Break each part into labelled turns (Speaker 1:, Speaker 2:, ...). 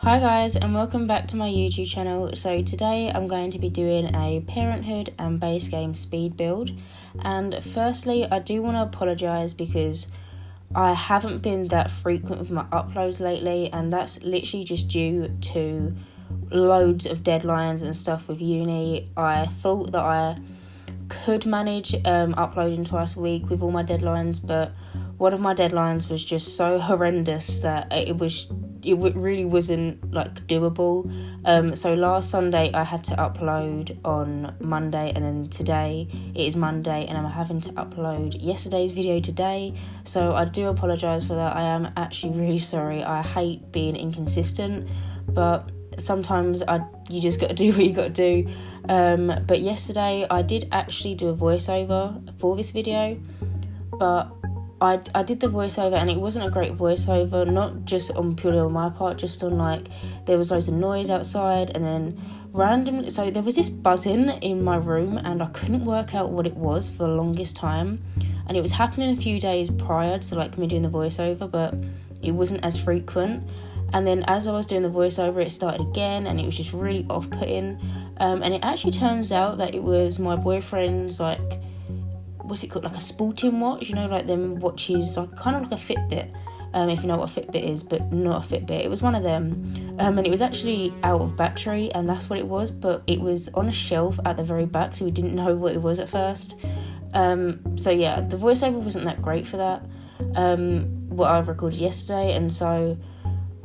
Speaker 1: Hi guys, and welcome back to my YouTube channel. So today I'm going to be doing a Parenthood and base game speed build. And firstly, I do want to apologise because I haven't been that frequent with my uploads lately, and that's literally just due to loads of deadlines and stuff with uni. I thought that I could manage uploading twice a week with all my deadlines, but one of my deadlines was just so horrendous that it really wasn't like doable. So last Sunday I had to upload on Monday, and then today it is Monday and I'm having to upload yesterday's video today. So I do apologise for that. I am actually really sorry. I hate being inconsistent, but sometimes you just got to do what you got to do. But yesterday I did actually do a voiceover for this video, but I did the voiceover and it wasn't a great voiceover, not just purely on my part, just on like there was loads of noise outside, and then randomly, so there was this buzzing in my room and I couldn't work out what it was for the longest time, and it was happening a few days prior to like me doing the voiceover, but it wasn't as frequent. And then as I was doing the voiceover, it started again and it was just really off-putting, and it actually turns out that it was my boyfriend's like, what's it called, like a sporting watch, you know, like them watches, like kind of like a Fitbit, if you know what a Fitbit is, but not a Fitbit. It was one of them, and it was actually out of battery, and that's what it was, but it was on a shelf at the very back, so we didn't know what it was at first. So yeah, the voiceover wasn't that great for that, what I recorded yesterday, and so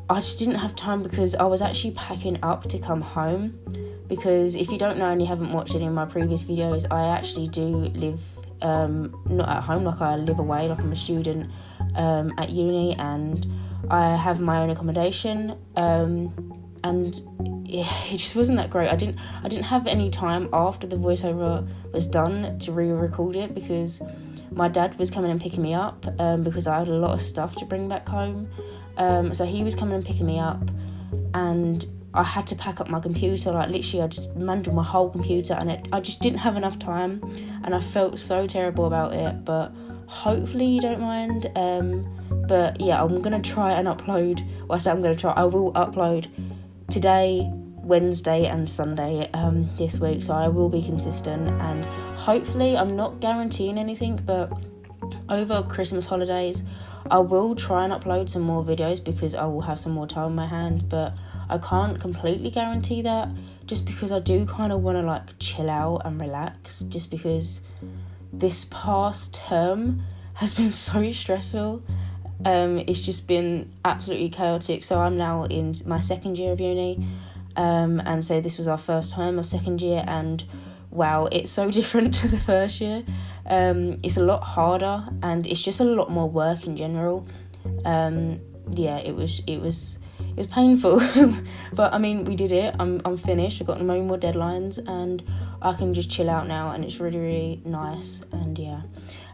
Speaker 1: I just didn't have time because I was actually packing up to come home, because if you don't know and you haven't watched any of my previous videos, I actually do live not at home, like I live away, like I'm a student at uni, and I have my own accommodation, and it just wasn't that great. I didn't have any time after the voiceover was done to re-record it, because my dad was coming and picking me up, because I had a lot of stuff to bring back home, so he was coming and picking me up, and I had to pack up my computer, like literally I just mandled my whole computer, and I just didn't have enough time, and I felt so terrible about it, but hopefully you don't mind. But yeah, I'm going to try and upload, I will upload today, Wednesday and Sunday this week, so I will be consistent, and hopefully, I'm not guaranteeing anything, but over Christmas holidays I will try and upload some more videos because I will have some more time on my hands, but I can't completely guarantee that, just because I do kind of want to like chill out and relax, just because this past term has been so stressful. It's just been absolutely chaotic. So I'm now in my second year of uni, and so this was our first time of second year, and wow, it's so different to the first year. It's a lot harder and it's just a lot more work in general. Yeah, it was painful, but I mean, we did it. I'm finished. I've got no more deadlines and I can just chill out now, and it's really, really nice. And yeah,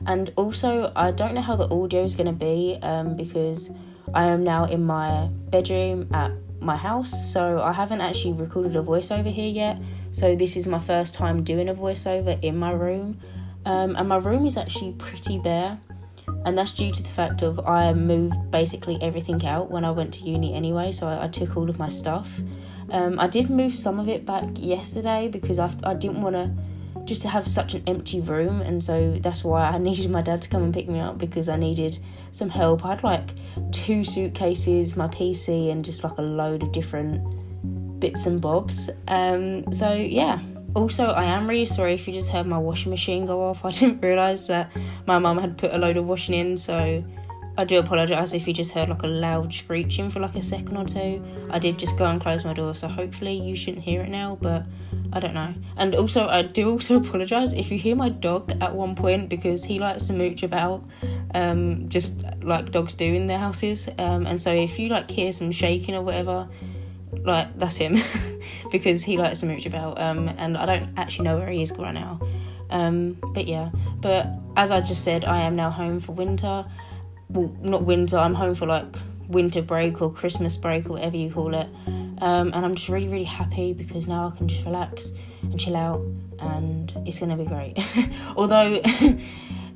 Speaker 1: and also I don't know how the audio is going to be, because I am now in my bedroom at my house, so I haven't actually recorded a voiceover here yet. So this is my first time doing a voiceover in my room, and my room is actually pretty bare, and that's due to the fact of I moved basically everything out when I went to uni anyway, so I took all of my stuff. I did move some of it back yesterday because I didn't want to have such an empty room, and so that's why I needed my dad to come and pick me up, because I needed some help. I had like 2 suitcases, my PC, and just like a load of different bits and bobs. So yeah. Also, I am really sorry if you just heard my washing machine go off. I didn't realise that my mum had put a load of washing in, so I do apologise if you just heard like a loud screeching for like a second or two. I did just go and close my door, so hopefully you shouldn't hear it now, but I don't know. And also, I do also apologise if you hear my dog at one point, because he likes to mooch about, just like dogs do in their houses. And so if you like hear some shaking or whatever, like that's him, because he likes to mooch about, and I don't actually know where he is right now. But yeah, but as I just said, I am now home for winter. Well, not winter, I'm home for like winter break or Christmas break or whatever you call it, and I'm just really, really happy because now I can just relax and chill out, and it's gonna be great. Although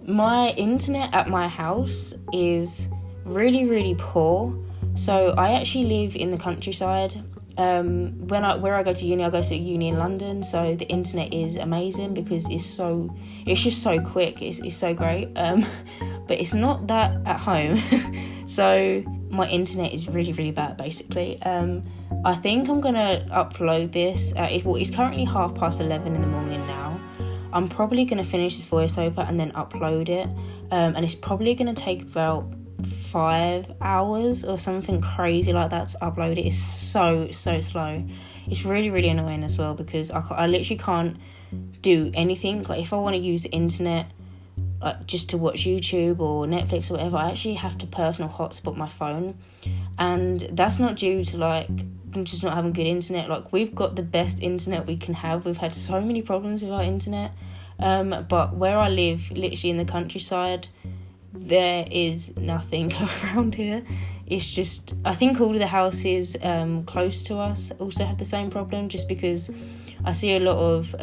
Speaker 1: my internet at my house is really, really poor, So I actually live in the countryside. Where I go to uni, I go to uni in London, so the internet is amazing because it's just so quick. It's so great. But it's not that at home. So my internet is really, really bad, basically. I think I'm gonna upload this. It's currently 11:30 in the morning now. I'm probably gonna finish this voiceover and then upload it. And it's probably gonna take about 5 hours or something crazy like that to upload it. It's so slow. It's really, really annoying as well because I literally can't do anything. Like if I want to use the internet just to watch YouTube or Netflix or whatever, I actually have to personal hotspot my phone, and that's not due to like just not having good internet. Like we've got the best internet we can have. We've had so many problems with our internet, but where I live, literally in the countryside, there is nothing around here. It's just, I think all of the houses close to us also have the same problem, just because I see a lot of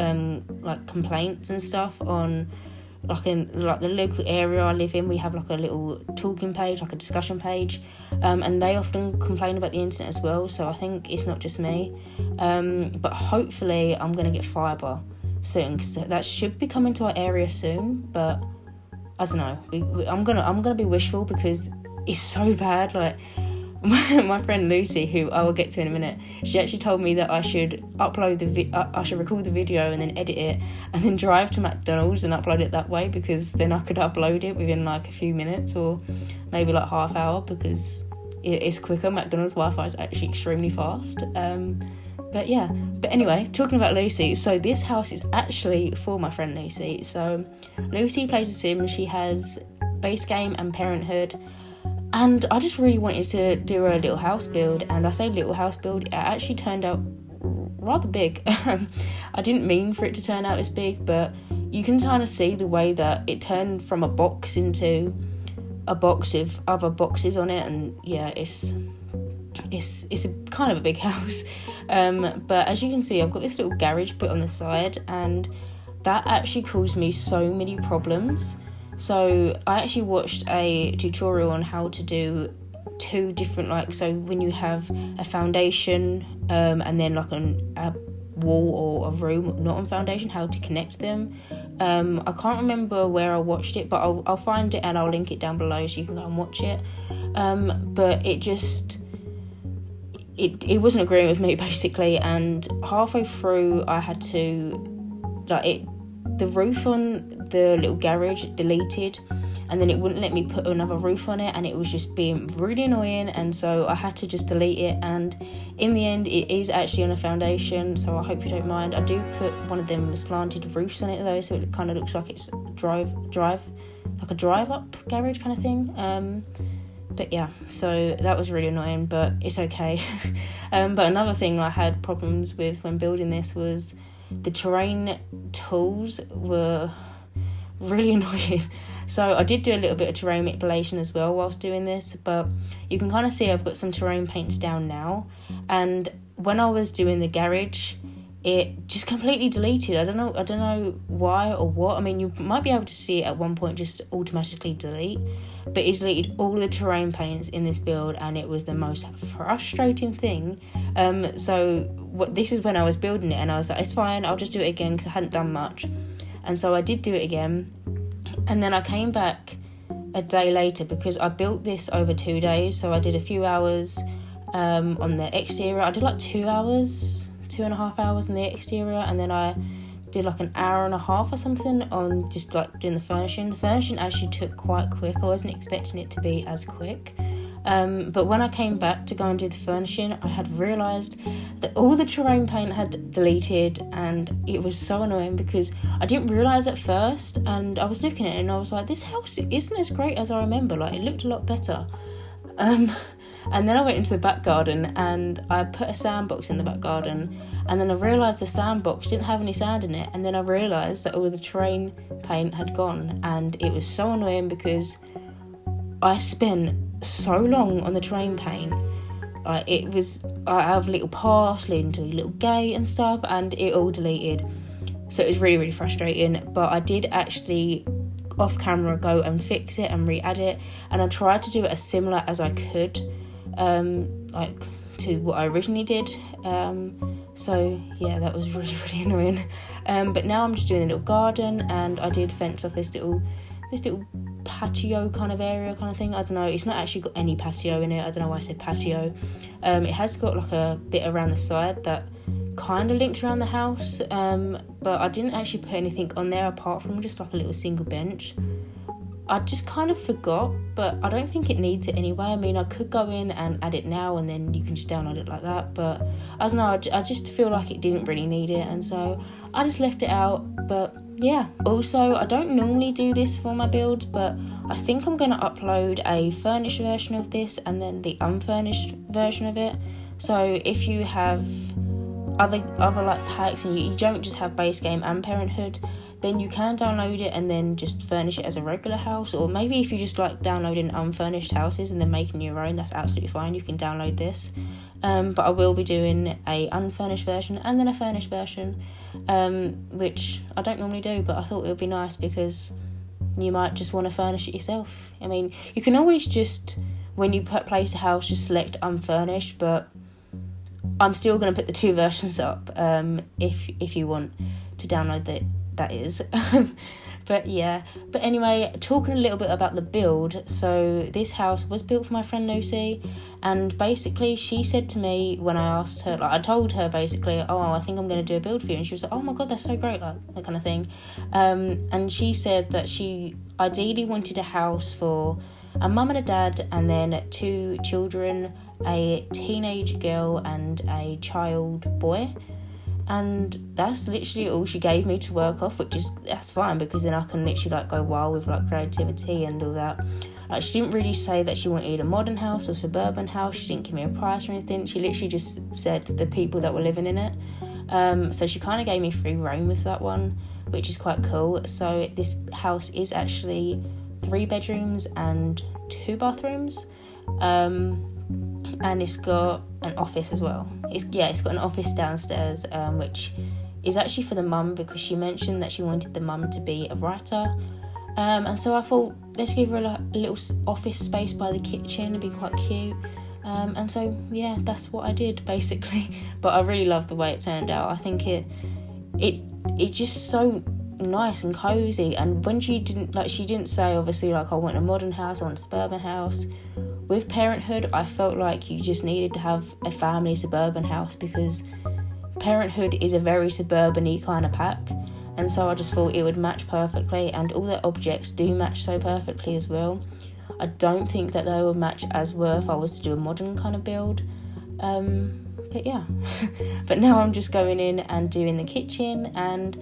Speaker 1: like complaints and stuff on in the local area I live in. We have like a little talking page, like a discussion page, and they often complain about the internet as well. So I think it's not just me, but hopefully I'm gonna get fibre soon, because that should be coming to our area soon. But I don't know. I'm gonna be wishful because it's so bad. Like my friend Lucy, who I will get to in a minute, she actually told me that I should I should record the video and then edit it and then drive to McDonald's and upload it that way, because then I could upload it within like a few minutes or maybe like half hour, because it's quicker. McDonald's Wi-Fi is actually extremely fast. But anyway, talking about Lucy, so this house is actually for my friend Lucy. So Lucy plays The Sims. She has base game and Parenthood, and I just really wanted to do a little house build. And I say little house build, it actually turned out rather big. I didn't mean for it to turn out as big, but you can kind of see the way that it turned from a box into a box with other boxes on it, and yeah, it's a kind of a big house. But as you can see, I've got this little garage put on the side, and that actually caused me so many problems. So I actually watched a tutorial on how to do two different, so when you have a foundation and then like a wall or a room not on foundation, how to connect them. I can't remember where I watched it, but I'll find it and I'll link it down below so you can go and watch it. But it just it wasn't agreeing with me, basically, and halfway through I had to the roof on the little garage deleted, and then it wouldn't let me put another roof on it, and it was just being really annoying, and so I had to just delete it. And in the end, it is actually on a foundation, so I hope you don't mind. I do put one of them slanted roofs on it though, so it kind of looks like it's drive like a drive up garage kind of thing. But yeah, so that was really annoying, but it's okay. But another thing I had problems with when building this was the terrain tools were really annoying. So I did do a little bit of terrain manipulation as well whilst doing this, but you can kind of see I've got some terrain paints down now. And when I was doing the garage, it just completely deleted. I don't know why or what. I mean, you might be able to see it at one point just automatically delete, but it deleted all the terrain paints in this build, and it was the most frustrating thing. This is when I was building it, and I was like, it's fine, I'll just do it again, because I hadn't done much. And so I did do it again, and then I came back a day later because I built this over 2 days. So I did a few hours on the exterior. I did like 2 hours, 2.5 hours on the exterior, and then I did like an hour and a half or something on just like doing the furnishing. The furnishing actually took quite quick. I wasn't expecting it to be as quick. But when I came back to go and do the furnishing, I had realised that all the terrain paint had deleted, and it was so annoying because I didn't realise at first, and I was looking at it and I was like, this house isn't as great as I remember. Like, it looked a lot better. And then I went into the back garden and I put a sandbox in the back garden, and then I realised the sandbox didn't have any sand in it, and then I realised that all the terrain paint had gone, and it was so annoying because I spent so long on the terrain paint. I have a little path leading to a little gate and stuff, and it all deleted. So it was really, really frustrating, but I did actually off camera go and fix it and re-add it, and I tried to do it as similar as I could. like to what I originally did. So yeah, that was really, really annoying. But now I'm just doing a little garden, and I did fence off this little patio kind of area kind of thing. I don't know, it's not actually got any patio in it. I don't know why I said patio. It has got like a bit around the side that kind of links around the house, but I didn't actually put anything on there apart from just like a little single bench. I just kind of forgot, but I don't think it needs it anyway. I mean, I could go in and add it now, and then you can just download it like that, but I don't know, I just feel like it didn't really need it, and so I just left it out. But yeah, also, I don't normally do this for my builds, but I think I'm going to upload a furnished version of this and then the unfurnished version of it. So if you have other like packs and you don't just have base game and Parenthood, then you can download it and then just furnish it as a regular house. Or maybe if you just like downloading unfurnished houses and then making your own, that's absolutely fine, you can download this. But I will be doing a unfurnished version and then a furnished version, which I don't normally do, but I thought it would be nice because you might just want to furnish it yourself. I mean, you can always just, when you place a house, just select unfurnished, but I'm still going to put the two versions up if you want to download that is. But yeah, but anyway, talking a little bit about the build. So this house was built for my friend Lucy, and basically she said to me when I asked her, like I told her basically, oh, I think I'm going to do a build for you, and she was like, oh my god, that's so great, like that kind of thing. And she said that she ideally wanted a house for a mum and a dad, and then 2 children, a teenage girl and a child boy. And that's literally all she gave me to work off, that's fine, because then I can literally like go wild with like creativity and all that. Like, she didn't really say that she wanted a modern house or suburban house. She didn't give me a price or anything. She literally just said the people that were living in it. So she kind of gave me free reign with that one, which is quite cool. So this house is actually 3 bedrooms and 2 bathrooms. And it's got an office as well. It's got an office downstairs, which is actually for the mum, because she mentioned that she wanted the mum to be a writer. And so I thought, let's give her a little office space by the kitchen. It'd be quite cute. And so yeah, that's what I did basically. But I really love the way it turned out. I think it's just so nice and cozy. And when she didn't say obviously like I want a modern house, I want a suburban house. With Parenthood, I felt like you just needed to have a family suburban house, because Parenthood is a very suburban-y kind of pack, and so I just thought it would match perfectly, and all the objects do match so perfectly as well. I don't think that they would match as well if I was to do a modern kind of build, but yeah. But now I'm just going in and doing the kitchen, and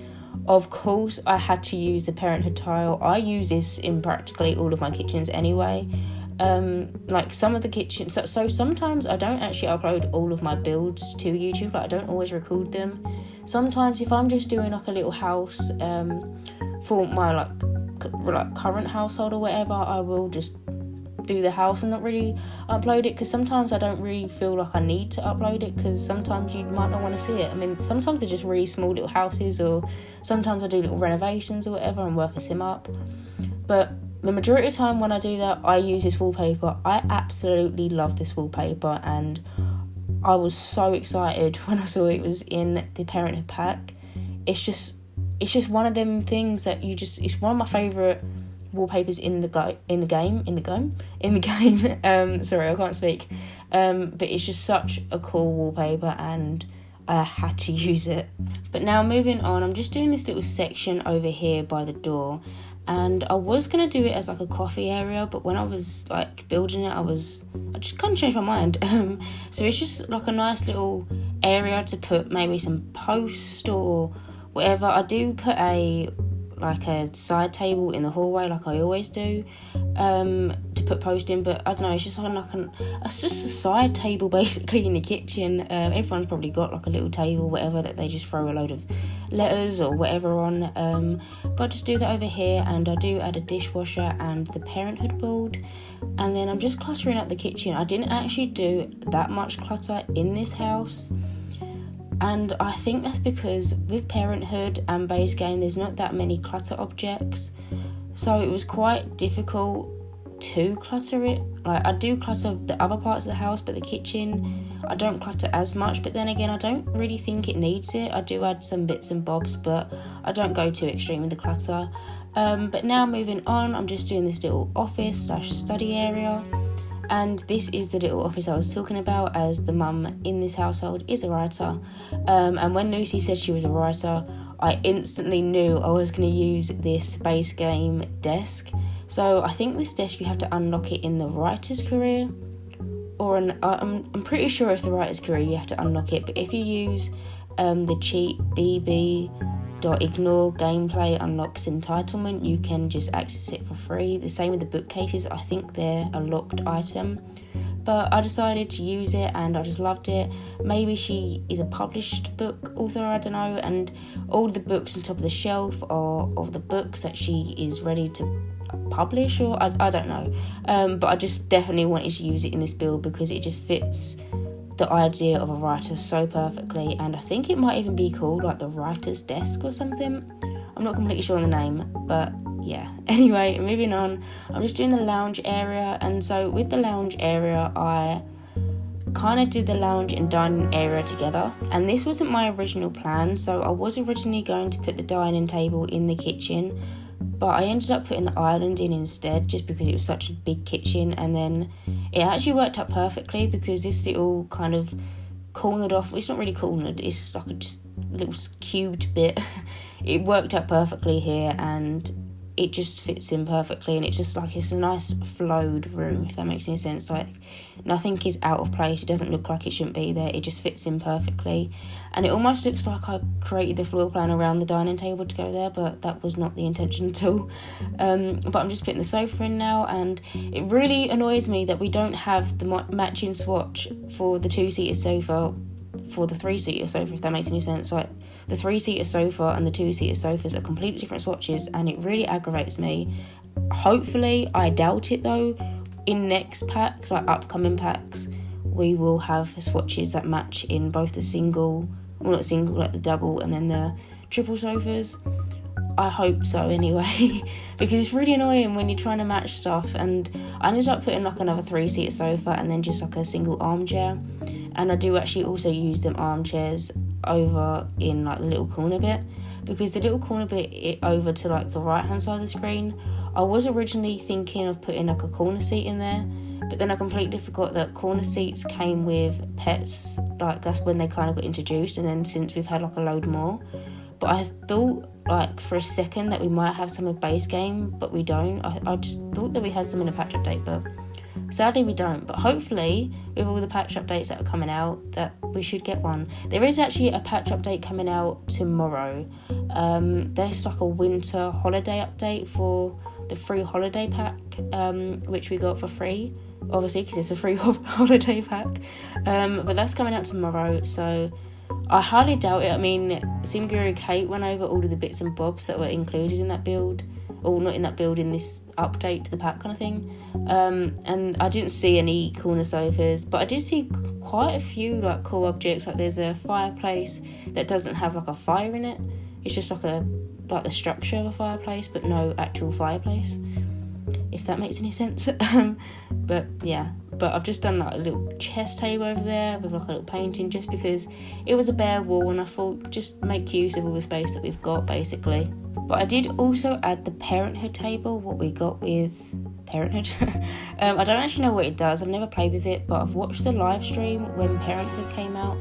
Speaker 1: of course I had to use the Parenthood tile. I use this in practically all of my kitchens anyway. Like some of the kitchens, so sometimes I don't actually upload all of my builds to YouTube. Like I don't always record them. Sometimes if I'm just doing like a little house for my like current household or whatever, I will just do the house and not really upload it, because sometimes I don't really feel like I need to upload it, because sometimes you might not want to see it. I mean, sometimes they're just really small little houses, or sometimes I do little renovations or whatever and work a sim up. But the majority of the time when I do that, I use this wallpaper. I absolutely love this wallpaper, and I was so excited when I saw it was in the Parenthood pack. It's just one of them things that it's one of my favourite wallpapers in the game. Sorry, I can't speak. But it's just such a cool wallpaper, and I had to use it. But now moving on, I'm just doing this little section over here by the door. And I was going to do it as like a coffee area, but when I was like building it, I just kind of changed my mind. So it's just like a nice little area to put maybe some post or whatever. I do put a side table in the hallway like I always do, to put post in, but I don't know, it's just it's just a side table basically in the kitchen. Everyone's probably got like a little table, whatever, that they just throw a load of letters or whatever on, but I just do that over here, and I do add a dishwasher and the Parenthood board, and then I'm just cluttering up the kitchen. I didn't actually do that much clutter in this house, and I think that's because with Parenthood and base game there's not that many clutter objects, so it was quite difficult to clutter it. Like, I do clutter the other parts of the house, but the kitchen I don't clutter as much. But then again, I don't really think it needs it. I do add some bits and bobs, but I don't go too extreme with the clutter. But now moving on, I'm just doing this little office / study area. And this is the little office I was talking about, as the mum in this household is a writer. And when Lucy said she was a writer, I instantly knew I was going to use this base game desk. So I think this desk, you have to unlock it in the writer's career. Or I'm pretty sure it's the writer's career you have to unlock it. But if you use the cheat bb.ignore gameplay unlocks entitlement, you can just access it for free. The same with the bookcases. I think they're a locked item. But I decided to use it and I just loved it. Maybe she is a published book author, I don't know. And all the books on top of the shelf are of the books that she is ready to publish, or I don't know. But I just definitely wanted to use it in this build because it just fits the idea of a writer so perfectly. And I think it might even be called like the writer's desk or something. I'm not completely sure on the name, but yeah. Anyway, moving on, I'm just doing the lounge area. And so with the lounge area, I kind of did the lounge and dining area together, and this wasn't my original plan. So I was originally going to put the dining table in the kitchen, but I ended up putting the island in instead, just because it was such a big kitchen. And then it actually worked out perfectly because this little kind of cornered off, it's not really cornered, it's like a just little cubed bit. It worked out perfectly here, and it just fits in perfectly, and it's just like, it's a nice flowed room, if that makes any sense. Like, nothing is out of place, it doesn't look like it shouldn't be there, it just fits in perfectly. And it almost looks like I created the floor plan around the dining table to go there, but that was not the intention at all. But I'm just putting the sofa in now, and it really annoys me that we don't have the matching swatch for the 2-seater sofa for the 3-seater sofa, if that makes any sense. Like, the 3-seater sofa and the 2-seater sofas are completely different swatches, and it really aggravates me. Hopefully, I doubt it though, in next packs, like upcoming packs, we will have swatches that match in both the single, well not single, like the double and then the triple sofas. I hope so anyway, because it's really annoying when you're trying to match stuff. And I ended up putting like another 3-seater sofa and then just like a single armchair. And I do actually also use them armchairs over in like the little corner bit, because the little corner bit over to like the right hand side of the screen, I was originally thinking of putting like a corner seat in there, but then I completely forgot that corner seats came with pets. Like, that's when they kind of got introduced, and then since we've had like a load more. But I thought like for a second that we might have some in base game, but we don't. I just thought that we had some in a patch update, but sadly we don't. But hopefully with all the patch updates that are coming out, that we should get one. There is actually a patch update coming out tomorrow. There's like a winter holiday update for the free holiday pack, which we got for free, obviously because it's a free holiday pack. But that's coming out tomorrow, so I highly doubt it. I mean, Simguru Kate went over all of the bits and bobs that were included in that build, or not in that build, in this update to the pack kind of thing. And I didn't see any corner sofas, but I did see quite a few like cool objects. Like, there's a fireplace that doesn't have like a fire in it. It's just like the structure of a fireplace, but no actual fireplace, if that makes any sense. But yeah, but I've just done like a little chess table over there with like a little painting, just because it was a bare wall and I thought just make use of all the space that we've got basically. But I did also add the Parenthood table, what we got with Parenthood. I don't actually know what it does, I've never played with it, but I've watched the live stream when Parenthood came out.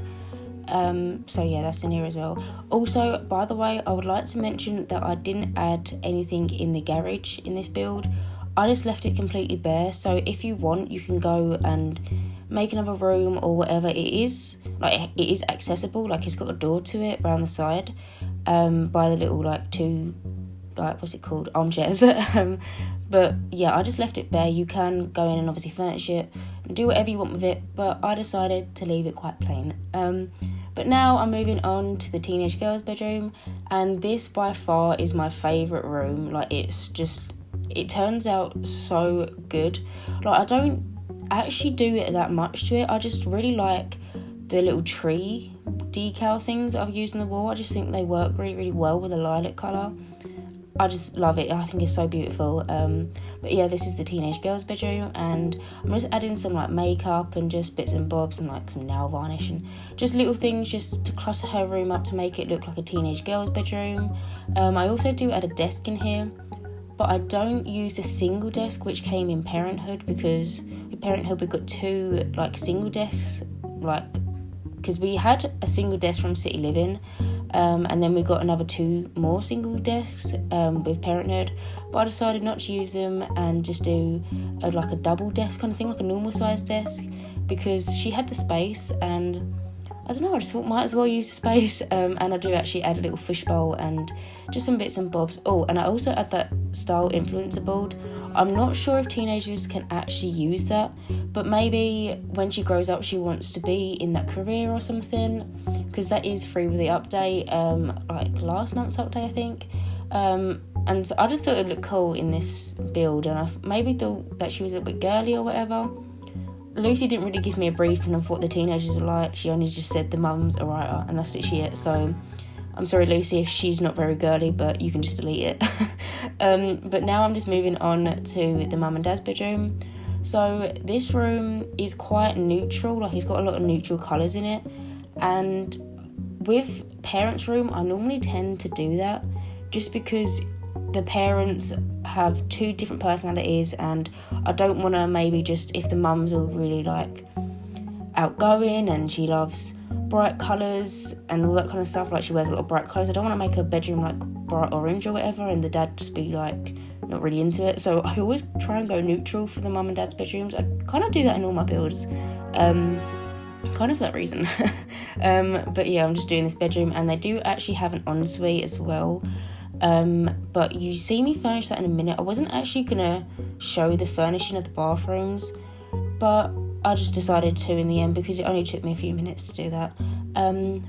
Speaker 1: So yeah, that's in here as well. Also, by the way, I would like to mention that I didn't add anything in the garage in this build. I just left it completely bare, so if you want, you can go and make another room or whatever. It is accessible, like it's got a door to it around the side, by the little like two, like what's it called, armchairs. But yeah, I just left it bare. You can go in and obviously furnish it and do whatever you want with it, but I decided to leave it quite plain. But now I'm moving on to the teenage girl's bedroom, and this by far is my favourite room. Like, it turns out so good. Like, I don't actually do it that much to it. I just really like the little tree decal things that I've used on the wall. I just think they work really, really well with the lilac colour. I just love it. I think it's so beautiful. But yeah, this is the teenage girl's bedroom, and I'm just adding some like makeup and just bits and bobs and like some nail varnish and just little things just to clutter her room up to make it look like a teenage girl's bedroom. I also do add a desk in here, but I don't use a single desk which came in Parenthood, because in Parenthood we got 2 like single desks, like because we had a single desk from City Living, and then we got another 2 more single desks with Parenthood, but I decided not to use them and just do like a double desk kind of thing, like a normal size desk, because she had the space, and I don't know, I just thought might as well use the space. And I do actually add a little fishbowl and just some bits and bobs. Oh, and I also add that style influencer board. I'm not sure if teenagers can actually use that, but maybe when she grows up she wants to be in that career or something, because that is free with the update, like last month's update, I think. And so I just thought it looked cool in this build, and I maybe thought that she was a little bit girly or whatever. Lucy didn't really give me a briefing of what the teenagers were like. She only just said the mum's a writer, and that's literally it. So I'm sorry, Lucy, if she's not very girly, but you can just delete it. But now I'm just moving on to the mum and dad's bedroom. So this room is quite neutral, like it's got a lot of neutral colours in it. And with parents' room, I normally tend to do that just because the parents have 2 different personalities, and I don't want to maybe just, if the mum's all really like outgoing and she loves bright colours and all that kind of stuff, like she wears a lot of bright colours, I don't want to make her bedroom like bright orange or whatever and the dad just be like not really into it. So I always try and go neutral for the mum and dad's bedrooms. I kind of do that in all my builds, kind of for that reason. But yeah, I'm just doing this bedroom, and they do actually have an ensuite as well. But you see me furnish that in a minute. I wasn't actually gonna show the furnishing of the bathrooms, but I just decided to in the end because it only took me a few minutes to do that.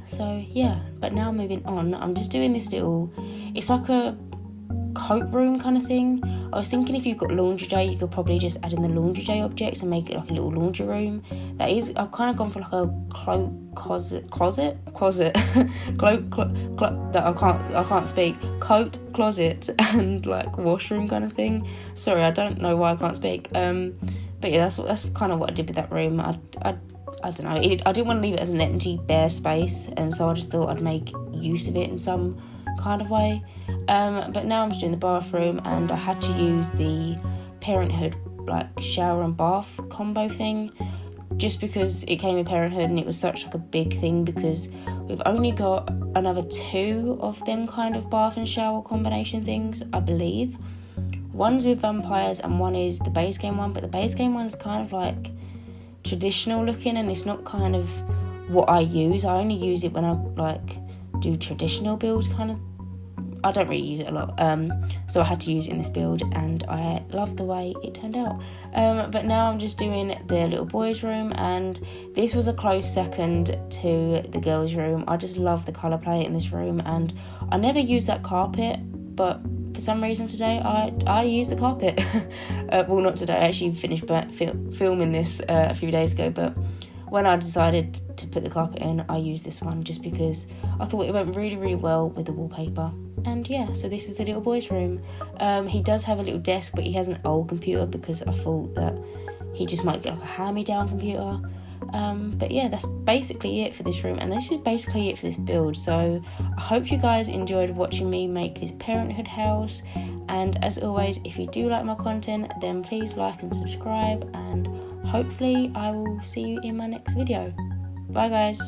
Speaker 1: So yeah, but now moving on, I'm just doing this little, it's like a coat room kind of thing. I was thinking if you've got laundry day, you could probably just add in the laundry day objects and make it like a little laundry room. That is, I've kind of gone for like a closet coat closet and like washroom kind of thing. Sorry, I don't know why I can't speak. But yeah, that's kind of what I did with that room. I don't know. I didn't want to leave it as an empty, bare space, and so I just thought I'd make use of it in some kind of way. But now I'm just doing the bathroom, and I had to use the Parenthood like shower and bath combo thing, just because it came in Parenthood and it was such like a big thing, because we've only got another 2 of them kind of bath and shower combination things, I believe. One's with vampires and one is the base game one, but the base game one's kind of like traditional looking, and it's not kind of what I use. I only use it when I like do traditional builds kind of. I don't really use it a lot, so I had to use it in this build, and I love the way it turned out. But now I'm just doing the little boys' room, and this was a close second to the girls' room. I just love the colour palette in this room, and I never use that carpet, but for some reason today I use the carpet. Well, not today, I actually finished filming this a few days ago, but when I decided to put the carpet in, I used this one just because I thought it went really, really well with the wallpaper. And yeah, so this is the little boy's room. He does have a little desk, but he has an old computer because I thought that he just might get like a hand-me-down computer. But yeah, that's basically it for this room, and this is basically it for this build. So I hope you guys enjoyed watching me make this Parenthood house, and as always, if you do like my content, then please like and subscribe, and hopefully I will see you in my next video. Bye guys.